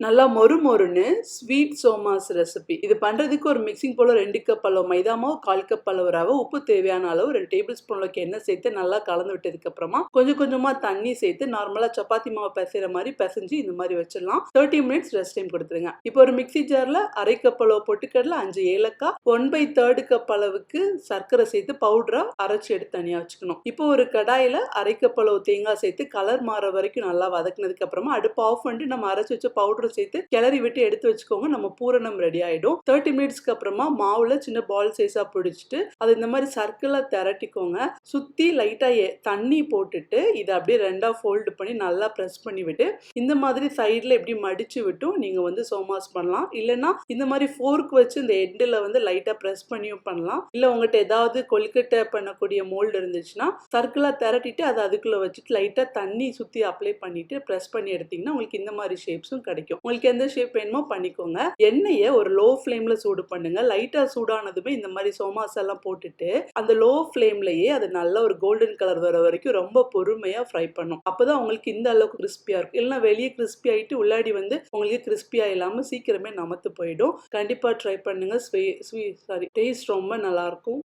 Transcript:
நல்லா மொறு மொறுன்னு ஸ்வீட் சோமாஸ் ரெசிபி. இது பண்றதுக்கு ஒரு மிக்சிங் போல 2 கப் அளவு மைதா மாவு, 1/4 கப் அளவு ரவை, உப்பு தேவையான அளவு, 2 டேபிள் ஸ்பூன் அளவுக்கு எண்ணெய் சேர்த்து நல்லா கலந்து விட்டதுக்கு அப்புறமா கொஞ்சம் கொஞ்சமா தண்ணி சேர்த்து நார்மலா சப்பாத்தி மாவு பிசைற மாதிரி பிசைஞ்சு இந்த மாதிரி வச்சிடலாம். 30 மினிட்ஸ் ரெஸ்ட் டைம் கொடுத்துருங்க. இப்போ ஒரு மிக்சி ஜார்ல 1/2 கப் அளவு பொட்டுக்கடலை, 5 ஏலக்காய், 1/3 கப் அளவுக்கு சர்க்கரை சேர்த்து பவுடரா அரைச்சு எடுத்து தனியா வச்சுக்கணும். இப்போ ஒரு கடாயில 1/2 கப் அளவு தேங்காய் சேர்த்து கலர் மாற வரைக்கும் நல்லா வதக்குனதுக்கு அப்புறமா அடுப்பு ஆஃப் பண்ணிட்டு நம்ம அரைச்சு வச்ச பவுடர் சேர்த்து கிளறி விட்டு எடுத்து வச்சுக்கோங்க. நம்ம பூரணம் ரெடி ஆயிடும். 30 மினிட்ஸ்க்கு அப்புறமா மாவுல சின்ன பால் சைஸா பிடிச்சிட்டு அது இந்த மாதிரி சர்க்கிளா திரட்டிக்கோங்க. சுத்தி லைட்டா தண்ணி போட்டுட்டு இதை அப்படியே ரெண்டா ஃபோல்டு பண்ணி நல்லா பிரஸ் பண்ணி விட்டு இந்த மாதிரி சைட்ல எப்படி மடிச்சு விட்டும் நீங்க வந்து சோமாஸ் பண்ணலாம். இல்லைன்னா இந்த மாதிரி ஃபோர்க் வச்சு இந்த எண்டில் வந்து லைட்டா பிரஸ் பண்ணியும் பண்ணலாம். இல்ல உங்ககிட்ட ஏதாவது கொழுக்கட்டை பண்ணக்கூடிய மோல்டு இருந்துச்சுன்னா சர்க்கிளா திரட்டிட்டு அதை அதுக்குள்ள வச்சுட்டு லைட்டா தண்ணி சுத்தி அப்ளை பண்ணிட்டு பிரஸ் பண்ணி எடுத்தீங்கன்னா உங்களுக்கு இந்த மாதிரி ஷேப்ஸும் கிடைக்கும். உங்களுக்கு எந்த ஷேப் வேணுமோ பண்ணிக்கோங்க. எண்ணெயை ஒரு லோ ஃப்ளேம்ல சூடு பண்ணுங்க. லைட்டா சூடானதுமே இந்த மாதிரி சோமாஸ் எல்லாம் போட்டுட்டு அந்த லோ ஃப்ளேம்லயே அது நல்ல ஒரு கோல்டன் கலர் வர வரைக்கும் ரொம்ப பொறுமையா ஃப்ரை பண்ணும். அப்பதான் உங்களுக்கு இந்த அளவுக்கு கிறிஸ்பியா இருக்கும். இல்லைன்னா வெளியே கிறிஸ்பி ஆயிட்டு உள்ளாடி வந்து உங்களுக்கு கிறிஸ்பியா இல்லாம சீக்கிரமே நமத்து போயிடும். கண்டிப்பா ட்ரை பண்ணுங்க. டேஸ்ட் ரொம்ப நல்லா இருக்கும்.